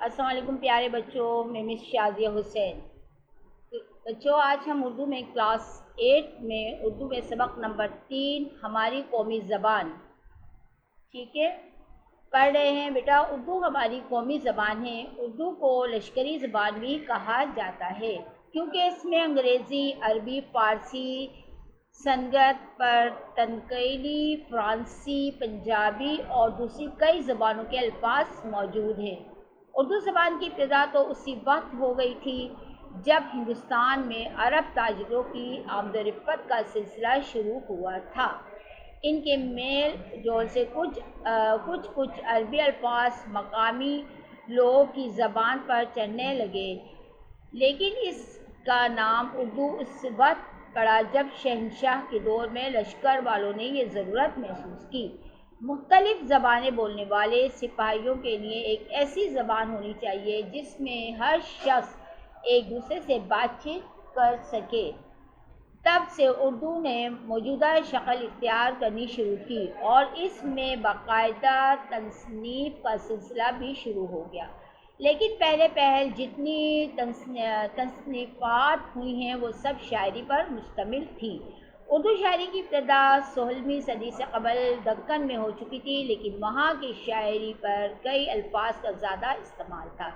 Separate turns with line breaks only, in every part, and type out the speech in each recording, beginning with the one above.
السلام علیکم پیارے بچوں، میں مس شازیہ حسین۔ بچوں، آج ہم اردو میں کلاس 8 میں اردو میں سبق نمبر 3 ہماری قومی زبان، ٹھیک ہے، پڑھ رہے ہیں۔ بیٹا، اردو ہماری قومی زبان ہے۔ اردو کو لشکری زبان بھی کہا جاتا ہے کیونکہ اس میں انگریزی، عربی، فارسی، سنسکرت، پرتگالی، فرانسیسی، پنجابی اور دوسری کئی زبانوں کے الفاظ موجود ہیں۔ اردو زبان کی ابتدا تو اسی وقت ہو گئی تھی جب ہندوستان میں عرب تاجروں کی آمد و رفت کا سلسلہ شروع ہوا تھا۔ ان کے میل جول سے کچھ عربی الفاظ مقامی لوگوں کی زبان پر چڑھنے لگے، لیکن اس کا نام اردو اس وقت پڑا جب شہنشاہ کے دور میں لشکر والوں نے یہ ضرورت محسوس کی مختلف زبانیں بولنے والے سپاہیوں کے لیے ایک ایسی زبان ہونی چاہیے جس میں ہر شخص ایک دوسرے سے بات چیت کر سکے۔ تب سے اردو نے موجودہ شکل اختیار کرنی شروع کی اور اس میں باقاعدہ تصنیف کا سلسلہ بھی شروع ہو گیا، لیکن پہل جتنی تصنیفات ہوئی ہیں وہ سب شاعری پر مشتمل تھی۔ اردو شاعری کی ابتدا 16ویں صدی سے قبل دکن میں ہو چکی تھی، لیکن وہاں کی شاعری پر کئی الفاظ کا زیادہ استعمال تھا۔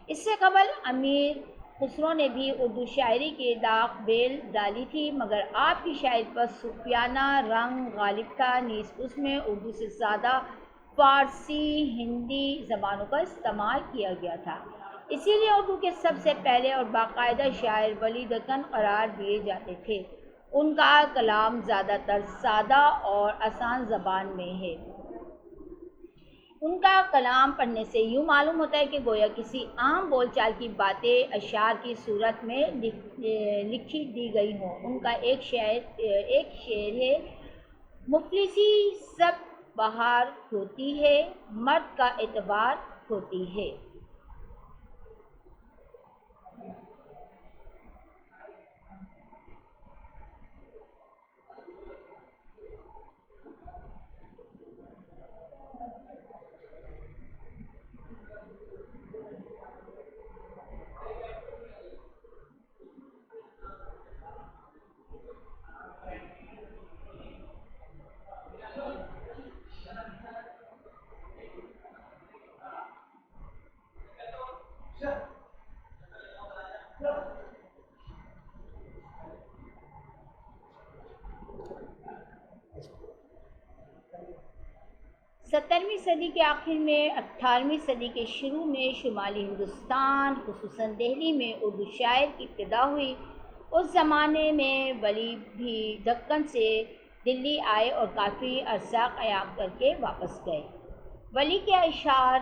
اس سے قبل امیر خسرو نے بھی اردو شاعری کے داغ بیل ڈالی تھی، مگر آپ کی شاعری پر صوفیانہ رنگ غالب تھا، نیز اس میں اردو سے زیادہ فارسی، ہندی زبانوں کا استعمال کیا گیا تھا۔ اسی لیے اردو کے سب سے پہلے اور باقاعدہ شاعر ولی دکن قرار دیے جاتے تھے۔ ان کا کلام زیادہ تر سادہ اور آسان زبان میں ہے۔ ان کا کلام پڑھنے سے یوں معلوم ہوتا ہے کہ گویا کسی عام بول چال کی باتیں اشعار کی صورت میں لکھی دی گئی ہوں۔ ان کا ایک شعر ہے: مفلسی سب بہار ہوتی ہے، مرد کا اعتبار ہوتی ہے۔ سترہویں صدی کے آخر میں 18ویں صدی کے شروع میں شمالی ہندوستان خصوصاً دہلی میں اردو شاعری کی ابتدا ہوئی۔ اس زمانے میں ولی بھی دکن سے دلی آئے اور کافی عرصہ قیام کر کے واپس گئے۔ ولی کے اشعار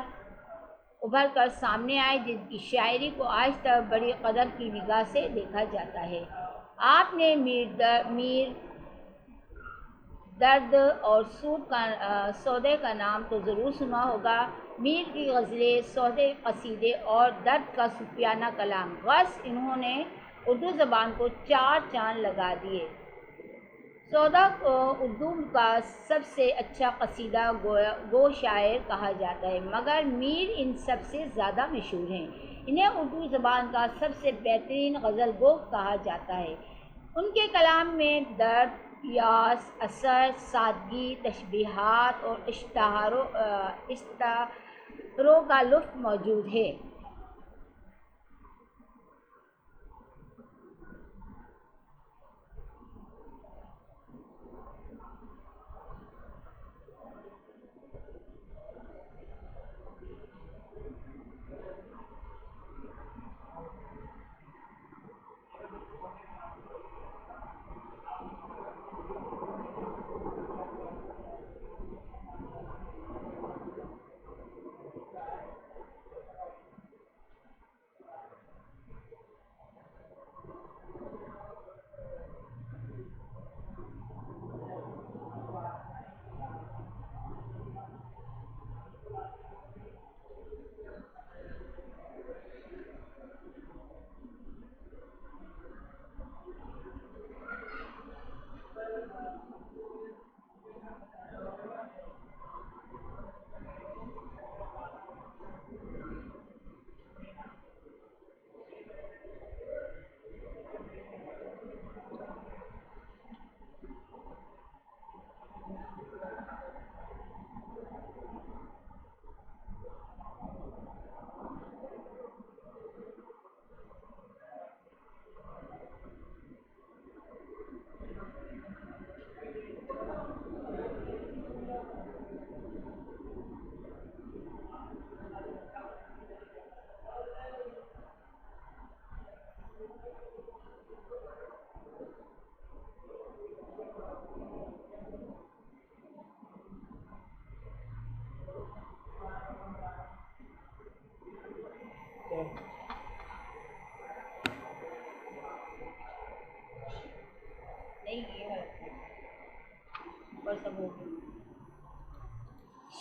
ابھر کر سامنے آئے جن کی شاعری کو آج تک بڑی قدر کی نگاہ سے دیکھا جاتا ہے۔ آپ نے میر درد اور سودے کا نام تو ضرور سنا ہوگا۔ میر کی غزلیں، سودے قصیدے اور درد کا صوفیانہ کلام، بس انہوں نے اردو زبان کو چار چاند لگا دیے۔ سودا کو اردو کا سب سے اچھا قصیدہ گو شاعر کہا جاتا ہے، مگر میر ان سب سے زیادہ مشہور ہیں۔ انہیں اردو زبان کا سب سے بہترین غزل گو کہا جاتا ہے۔ ان کے کلام میں درد، یاس، اثر، سادگی، تشبیہات اور استعاروں کا لطف موجود ہے۔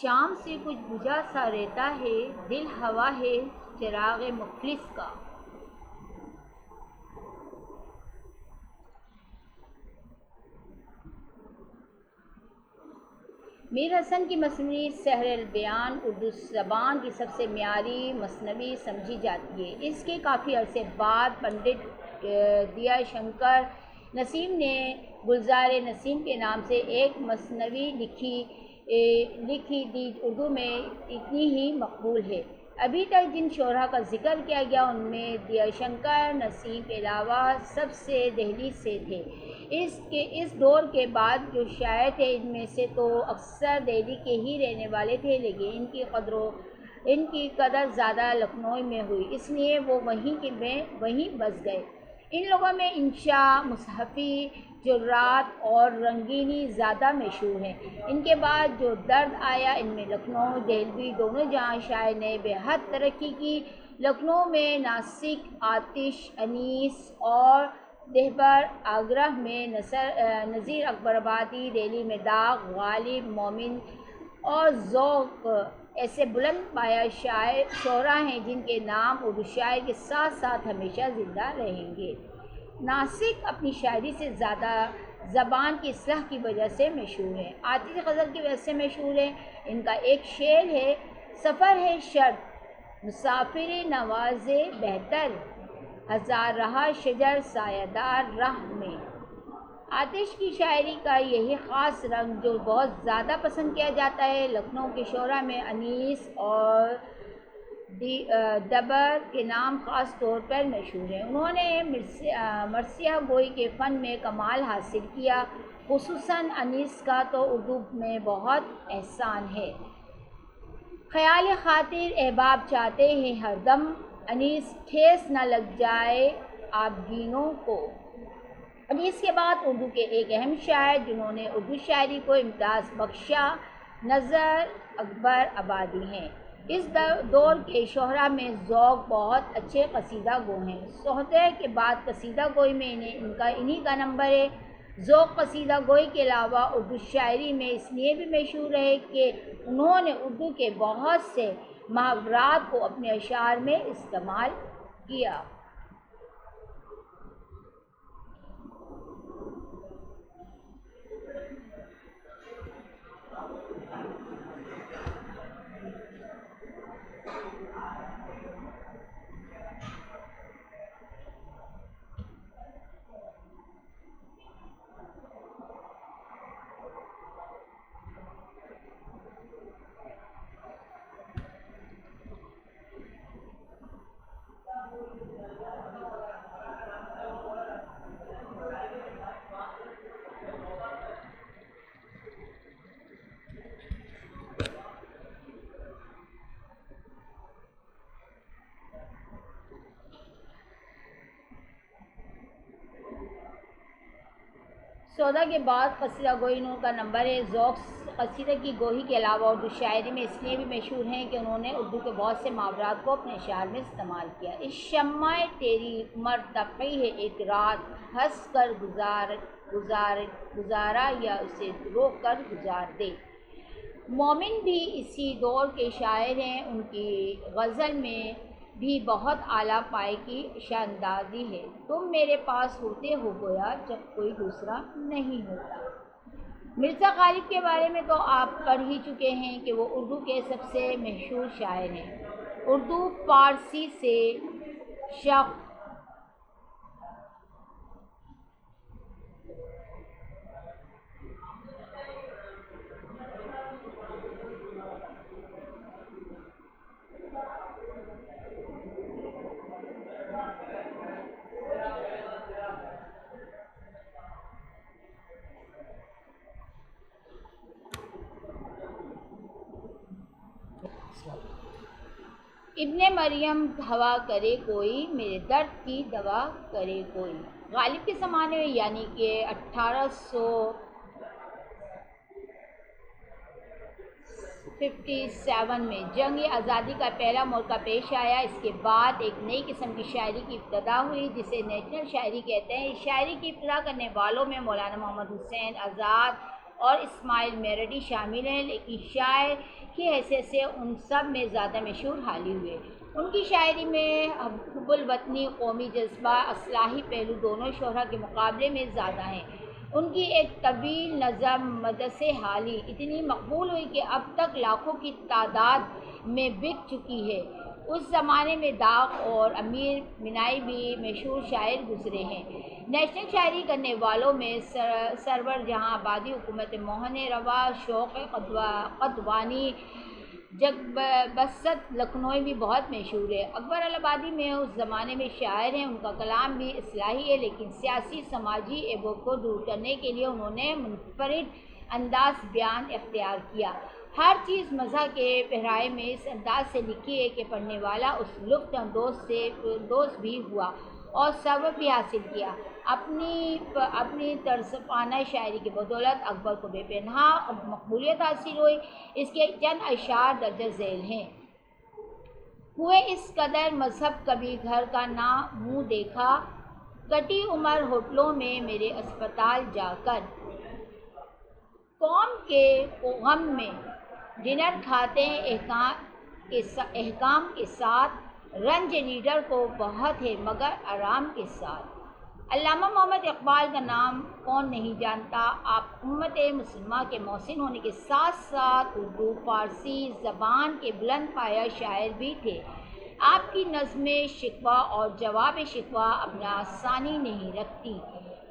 شام سے کچھ بجھا سا رہتا ہے دل ہوا ہے چراغ مفلس کا. میر حسن کی مصنوعی سحر البیان اردو زبان کی سب سے معیاری مصنوعی سمجھی جاتی ہے. اس کے کافی عرصے بعد پنڈت دیا شنکر نسیم نے گلزار نسیم کے نام سے ایک مصنوعی لکھی دی. اردو میں اتنی ہی مقبول ہے. ابھی تک جن شعراء کا ذکر کیا گیا ان میں دیا شنکر نسیم کے علاوہ سب سے دہلی سے تھے. اس دور کے بعد جو شاعر تھے ان میں سے تو اکثر دہلی کے ہی رہنے والے تھے، لیکن ان کی قدر زیادہ لکھنؤ میں ہوئی، اس لیے وہ وہیں بس گئے. ان لوگوں میں انشاء، مصحفی، جرات اور رنگینی زیادہ مشہور ہیں. ان کے بعد جو درد آیا ان میں لکھنؤ دہلوی دونوں جہاں شاعر نے بے حد ترقی کی. لکھنؤ میں ناسک، آتش، انیس اور دہبر، آگرہ میں نذیر اکبر آبادی، دہلی میں داغ، غالب، مومن اور ذوق ایسے بلند پایہ شعراء ہیں جن کے نام اردو شاعری کے ساتھ ساتھ ہمیشہ زندہ رہیں گے. ناسک اپنی شاعری سے زیادہ زبان کی اصلاح کی وجہ سے مشہور ہے. آتش غزل کی وجہ سے مشہور ہے. ان کا ایک شعر ہے: سفر ہے شرط مسافر نواز بہتر، ہزار رہا شجر سایہ دار راہ میں. آتش کی شاعری کا یہی خاص رنگ جو بہت زیادہ پسند کیا جاتا ہے. لکھنؤ کے شعراء میں انیس اور دبر کے نام خاص طور پر مشہور ہیں. انہوں نے مرثیہ گوئی کے فن میں کمال حاصل کیا. خصوصاً انیس کا تو اردو میں بہت احسان ہے. خیال خاطر احباب چاہتے ہیں ہر دم، انیس ٹھیس نہ لگ جائے آبگینوں کو. انیس کے بعد اردو کے ایک اہم شاعر جنہوں نے اردو شاعری کو امتیاز بخشا نذیر اکبر آبادی ہیں. اس دور کے شعراء میں ذوق بہت اچھے قصیدہ گو ہیں. سوہدے کے بعد قصیدہ گوئی میں انہی کا نمبر ہے. ذوق قصیدہ گوئی کے علاوہ اردو شاعری میں اس لیے بھی مشہور ہے کہ انہوں نے اردو کے بہت سے محاورات کو اپنے اشعار میں استعمال کیا. سودا کے بعد قصیدہ گوئی انہوں کا نمبر ہے. ذوق قصیدہ کی گوئی کے علاوہ اردو شاعری میں اس لیے بھی مشہور ہیں کہ انہوں نے اردو کے بہت سے محاورات کو اپنے اشعار میں استعمال کیا. اس شمع تیری عمر تقی ہے ایک رات، ہنس کر گزارا یا اسے رو کر گزار دے. مومن بھی اسی دور کے شاعر ہیں. ان کی غزل میں بھی بہت اعلیٰ پائے کی شاندازی ہے. تم میرے پاس ہوتے ہو گویا جب کوئی دوسرا نہیں ہوتا. مرزا غالب کے بارے میں تو آپ پڑھ ہی چکے ہیں کہ وہ اردو کے سب سے مشہور شاعر ہیں. اردو فارسی سے شق ابن مریم دوا کرے کوئی، میرے درد کی دوا کرے کوئی. غالب کے زمانے میں یعنی کہ 1857 میں جنگ آزادی کا پہلا موقع پیش آیا. اس کے بعد ایک نئی قسم کی شاعری کی ابتدا ہوئی جسے نیشنل شاعری کہتے ہیں. اس شاعری کی ابتدا کرنے والوں میں مولانا محمد حسین آزاد اور اسماعیل میرٹھی شامل ہیں. لیکن شاعر کی حیثیت سے ان سب میں زیادہ مشہور حالی ہوئے۔ ان کی شاعری میں حب الوطنی، قومی جذبہ، اصلاحی پہلو دونوں شہرہ کے مقابلے میں زیادہ ہیں۔ ان کی ایک طویل نظم مدرسِ حالی اتنی مقبول ہوئی کہ اب تک لاکھوں کی تعداد میں بک چکی ہے۔ اس زمانے میں داغ اور امیر منائی بھی مشہور شاعر گزرے ہیں۔ نیشنل شاعری کرنے والوں میں سرور جہاں آبادی، حکومت موہن روا، شوق قدوانی، جگ بسط لکھنوی بھی بہت مشہور ہے۔ اکبر الہآبادی میں اس زمانے میں شاعر ہیں۔ ان کا کلام بھی اصلاحی ہے، لیکن سیاسی سماجی عیبوں کو دور کرنے کے لیے انہوں نے منفرد انداز بیان اختیار کیا۔ ہر چیز مزاح کے پہرائے میں اس انداز سے لکھی ہے کہ پڑھنے والا اس لطف اندوز بھی ہوا اور ثواب بھی حاصل کیا۔ اپنی طرزپانہ شاعری کی بدولت اکبر کو بے پناہ مقبولیت حاصل ہوئی۔ اس کے چند اشعار درج ذیل ہیں۔ ہوئے اس قدر مذہب کبھی گھر کا نہ منہ دیکھا، کٹی عمر ہوٹلوں میں میرے اسپتال جا کر۔ قوم کے غم میں ڈنر کھاتے احکام کے ساتھ، رنج لیڈر کو بہت ہے مگر آرام کے ساتھ۔ علامہ محمد اقبال کا نام کون نہیں جانتا۔ آپ امت مسلمہ کے محسن ہونے کے ساتھ ساتھ اردو فارسی زبان کے بلند پایہ شاعر بھی تھے۔ آپ کی نظمیں شکوہ اور جواب شکوہ اپنا ثانی نہیں رکھتی۔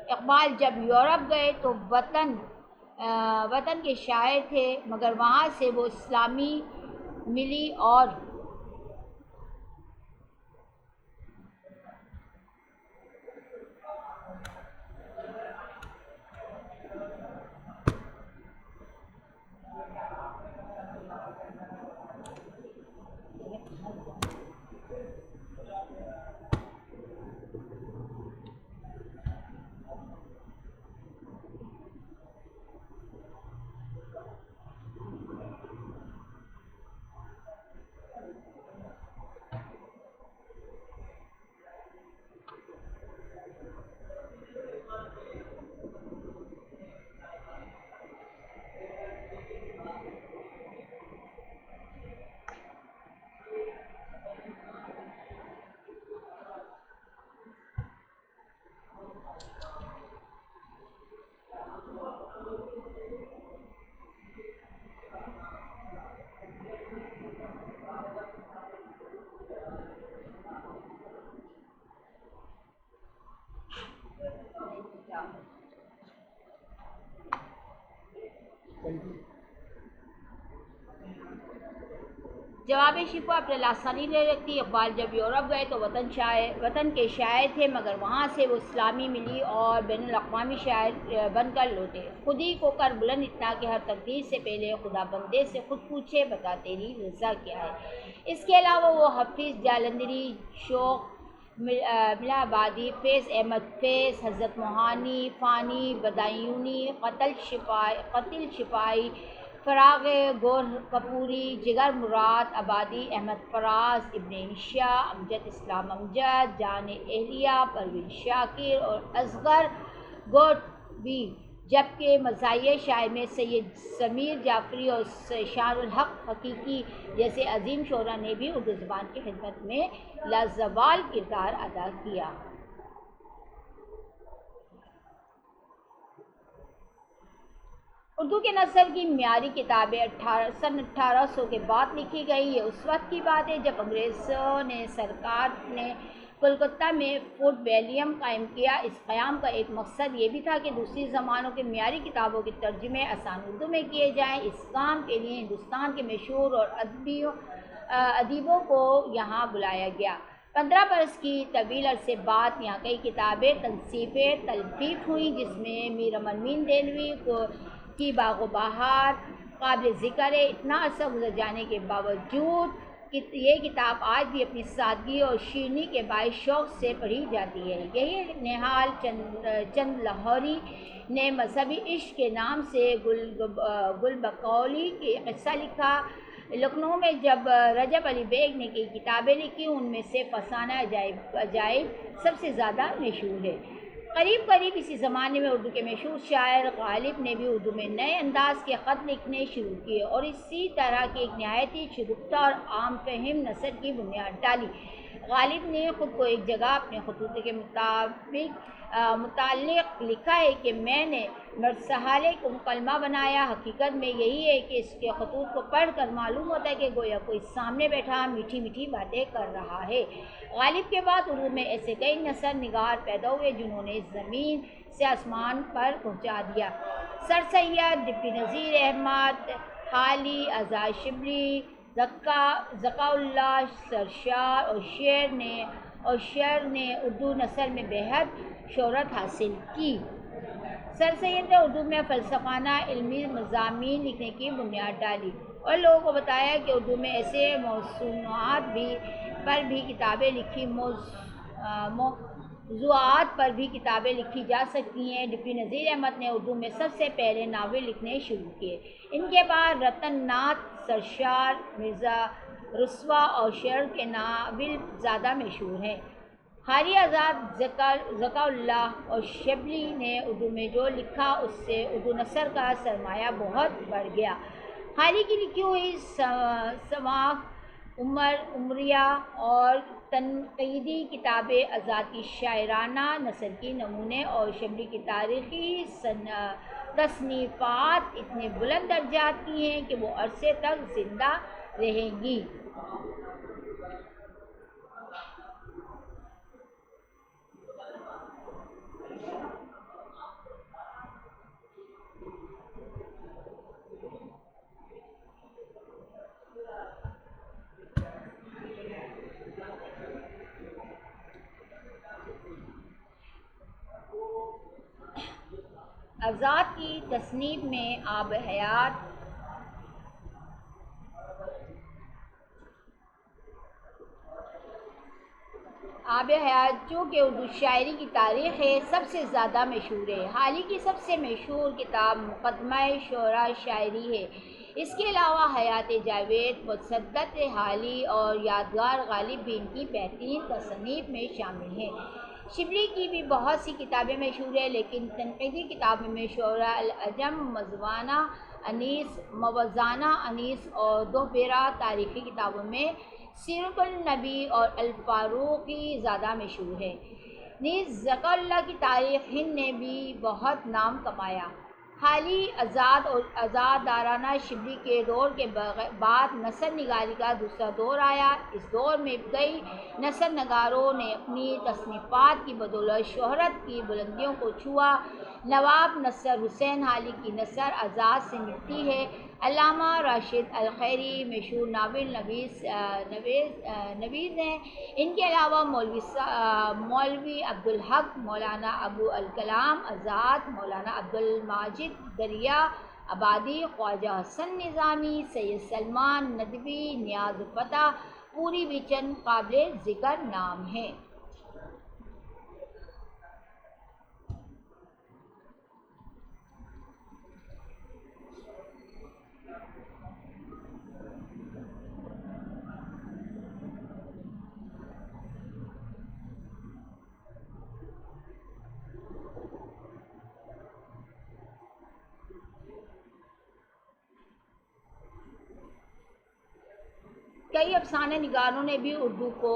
اقبال جب یورپ گئے تو وطن کے شاعر تھے، مگر وہاں سے وہ اسلامی ملی اور جواب شکوہ اپنے لاثانی نہیں رکھتی۔ اقبال جب یورپ گئے تو وطن کے شاعر تھے، مگر وہاں سے وہ اسلامی ملی اور بین الاقوامی شاعر بن کر لوٹے۔ خودی کو کر بلند اتنا کہ ہر تقدیر سے پہلے خدا بندے سے خود پوچھے، بتا تیری رضا کیا ہے۔ اس کے علاوہ وہ حافظ، جالندھری، شوق ملا آبادی، فیض احمد فیض، حضرت موہانی، فانی بدایونی، قتل شفاعی، فراغ گور کپوری، جگر مراد آبادی، احمد فراز، ابن انشا، امجد اسلام امجد، جان اہلیہ، پروین شاکر اور اصغر گوٹبی، جبکہ مزاحیہ شاعر میں سید ضمیر جعفری اور شان الحق حقیقی جیسے عظیم شعراء نے بھی اردو زبان کی خدمت میں لازوال کردار ادا کیا۔ اردو کے نثر کی معیاری کتابیں سن 1800 کے بعد لکھی گئی۔ یہ اس وقت کی بات ہے جب انگریزوں نے سرکار نے کلکتہ میں فورٹ ولیم قائم کیا۔ اس قیام کا ایک مقصد یہ بھی تھا کہ دوسری زبانوں کے معیاری کتابوں کے ترجمے آسان اردو میں کیے جائیں۔ اس کام کے لیے ہندوستان کے مشہور اور ادیبوں کو یہاں بلایا گیا۔ 15 برس کی طویل عرصے بعد یہاں کئی کتابیں تلفیق ہوئیں، جس میں میر امن مین دہلوی کی باغ و بہار قابل ذکر ہے۔ اتنا عرصہ گزر جانے کے باوجود یہ کتاب آج بھی اپنی سادگی اور شیرینی کے باعث شوق سے پڑھی جاتی ہے۔ یہی نہال چند لاہوری نے مذہبی عشق کے نام سے گل بقولی کی قصہ لکھا۔ لکھنؤ میں جب رجب علی بیگ نے کئی کتابیں لکھی، ان میں سے فسانہ عجائب سب سے زیادہ مشہور ہے۔ قریب قریب اسی زمانے میں اردو کے مشہور شاعر غالب نے بھی اردو میں نئے انداز کے خط لکھنے شروع کیے اور اسی طرح کی ایک نہایت ہی شگفتہ اور عام فہم نثر کی بنیاد ڈالی۔ غالب نے خود کو ایک جگہ اپنے خطوط کے متعلق لکھا ہے کہ میں نے مرسحالے کو مکالمہ بنایا، حقیقت میں یہی ہے کہ اس کے خطوط کو پڑھ کر معلوم ہوتا ہے کہ گویا کوئی سامنے بیٹھا میٹھی میٹھی باتیں کر رہا ہے۔ غالب کے بعد اردو میں ایسے کئی نثر نگار پیدا ہوئے جنہوں نے زمین سے آسمان پر پہنچا دیا۔ سر سید، ڈپٹی نذیر احمد، حالی، آزاد شبلی، ذکا اللہ سرشار اور شعر نے اردو نثر میں بےحد شہرت حاصل کی۔ سر سید نے اردو میں فلسفانہ علمی مضامین لکھنے کی بنیاد ڈالی اور لوگوں کو بتایا کہ اردو میں ایسے موضوعات پر بھی کتابیں لکھی جا سکتی ہیں۔ ڈپٹی نذیر احمد نے اردو میں سب سے پہلے ناول لکھنے شروع کیے۔ ان کے بعد رتن ناتھ، سرشار، مرزا رسوا اور شعر کے ناول زیادہ مشہور ہیں۔ حالی، آزاد، ذکا اللہ اور شبلی نے اردو میں جو لکھا اس سے اردو نثر کا سرمایہ بہت بڑھ گیا۔ حالی کی لکھی ہوئی سماع، عمریہ اور تنقیدی کتابیں آزاد کی شاعرانہ نثر کی نمونے اور شبلی کی تاریخی تصنیفات اتنے بلند درجات کی ہیں کہ وہ عرصے تک زندہ رہیں گی۔ آزاد کی تصنیف میں آب حیات جو کہ اردو شاعری کی تاریخ ہے سب سے زیادہ مشہور ہے۔ حالی کی سب سے مشہور کتاب مقدمہ شعراء شاعری ہے۔ اس کے علاوہ حیات جاوید، مسدت حالی اور یادگار غالب بھی ان کی بہترین تصانیف میں شامل ہیں۔ شبلی کی بھی بہت سی کتابیں مشہور ہیں، لیکن تنقیدی کتابوں میں شعراء العجم، موازنہ انیس اور دوبیرہ، تاریخی کتابوں میں سیرت النبی اور الفاروقی زیادہ مشہور ہے۔ نیز ذکا اللہ کی تاریخ ہند نے بھی بہت نام کمایا۔ حالی، آزاد اور آزادارانہ شبلی کے دور کے بعد نثر نگاری کا دوسرا دور آیا۔ اس دور میں کئی نثر نگاروں نے اپنی تصنیفات کی بدولت شہرت کی بلندیوں کو چھوا۔ نواب نصر حسین حالی کی نثر آزاد سے ملتی ہے۔ علامہ راشد الخیری مشہور ناول نویس ہیں۔ ان کے علاوہ مولوی عبدالحق، مولانا ابو الکلام آزاد، مولانا عبدالماجد دریا آبادی، خواجہ حسن نظامی، سید سلمان ندوی، نیاز فتح پوری بھی چند قابل ذکر نام ہیں۔ کئی افسانہ نگاروں نے بھی اردو کو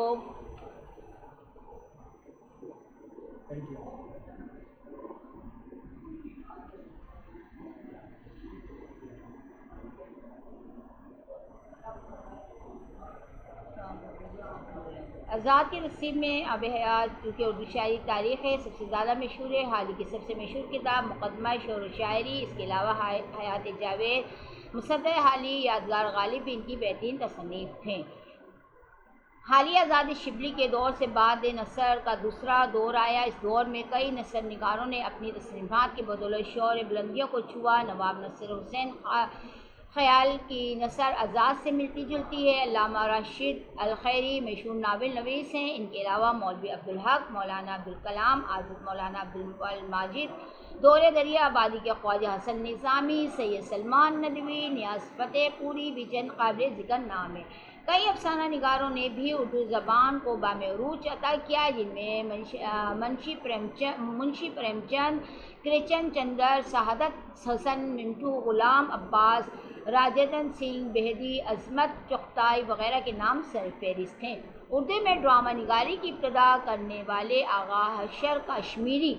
آزاد کی تصنیف میں آب حیات جو کہ اردو شاعری تاریخ ہے سب سے زیادہ مشہور ہے۔ حالی کی سب سے مشہور کتاب مقدمہ شعر و شاعری، اس کے علاوہ حیات جاوید، مسدت حالی، یادگار غالب بھی ان کی بہترین تصانیف ہیں۔ حالی آزاد شبلی کے دور سے بعد نثر کا دوسرا دور آیا۔ اس دور میں کئی نثر نگاروں نے اپنی تصنیفات کی بدولت شعر بلندیوں کو چھوا۔ نواب نصر حسین خیال کی نثر آزاد سے ملتی جلتی ہے۔ علامہ راشد الخیری مشہور ناول نویس ہیں۔ ان کے علاوہ مولوی عبدالحق، مولانا ابوالکلام آزاد، مولانا عبدالماجد دور دریا آبادی کے خواجہ حسن نظامی، سید سلمان ندوی، نیاز فتح پوری بھی چند قابل ذکر نام ہیں۔ کئی افسانہ نگاروں نے بھی اردو زبان کو بامعروج عطا کیا، جن میں منشی پریم چند، کرشن چندر، سعادت حسن، منٹو، غلام عباس، راجندر سنگھ بیدی، عظمت چغتائی وغیرہ کے نام سر فہرست ہیں۔ اردو میں ڈرامہ نگاری کی ابتدا کرنے والے آغا حشر کاشمیری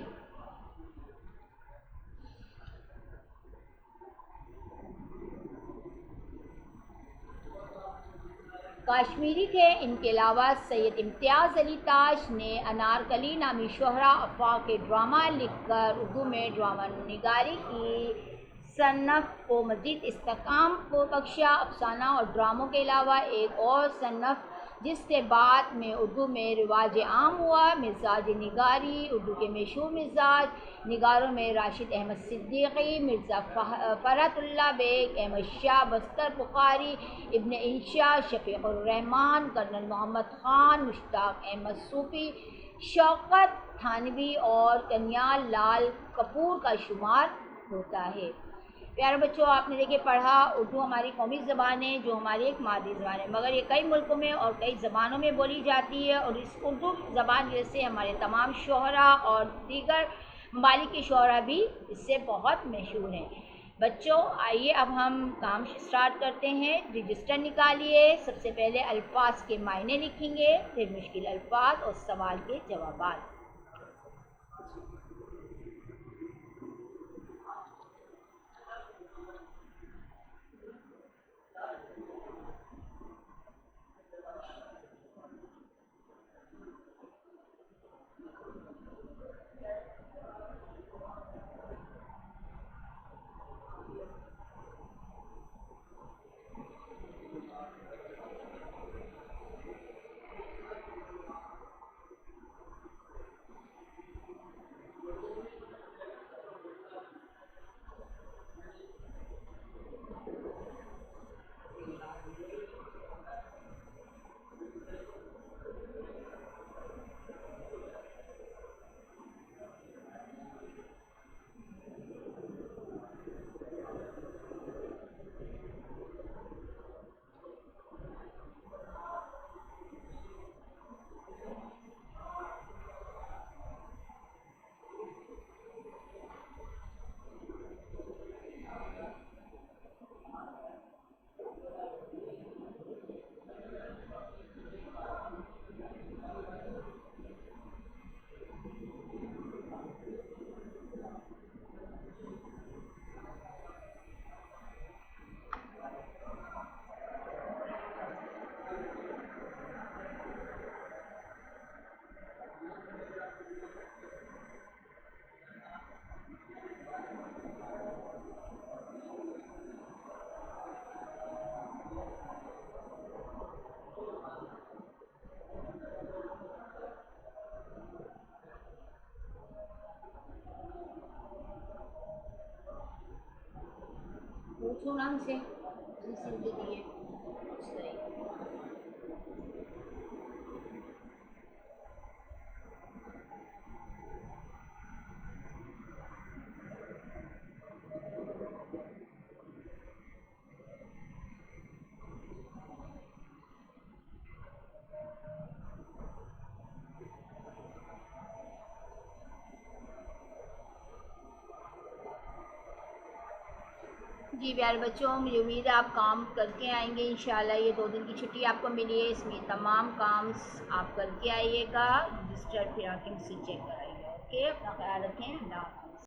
تھے۔ ان کے علاوہ سید امتیاز علی تاج نے انارکلی نامی شہرا افواہ کے ڈرامہ لکھ کر اردو میں ڈرامہ نگاری کی صنف کو مزید استحکام بخشا۔ افسانہ اور ڈراموں کے علاوہ ایک اور صنف جس سے بعد میں اردو میں رواج عام ہوا، مزاج نگاری۔ اردو کے مشہور مزاج نگاروں میں راشد احمد صدیقی، مرزا فرحت اللہ بیگ، احمد شاہ بستر بخاری، ابن انشا، شفیق الرحمان، کرنل محمد خان، مشتاق احمد صوفی، شوکت تھانوی اور کنیال لال کپور کا شمار ہوتا ہے۔ پیارے بچوں، آپ نے دیکھے پڑھا اردو ہماری قومی زبان ہے جو ہماری ایک مادری زبان ہے، مگر یہ کئی ملکوں میں اور کئی زبانوں میں بولی جاتی ہے، اور اس اردو زبان جیسے ہمارے تمام شعراء اور دیگر ممالک کے شعراء بھی اس سے بہت مشہور ہیں۔ بچوں آئیے اب ہم کام سٹارٹ کرتے ہیں۔ رجسٹر نکالیے، سب سے پہلے الفاظ کے معنی لکھیں گے، پھر مشکل الفاظ اور سوال کے جوابات۔ پوچھو نا ہم سے صحیح۔ جی پیارے بچوں، مجھے امید ہے آپ کام کر کے آئیں گے انشاءاللہ۔ یہ 2 دن کی چھٹی آپ کو ملی ہے، اس میں تمام کام آپ کر کے آئیے گا۔ رجسٹر پھر آ کے مجھ سے چیک کرائیے۔ اوکے، اپنا خیال رکھیں، اللہ حافظ۔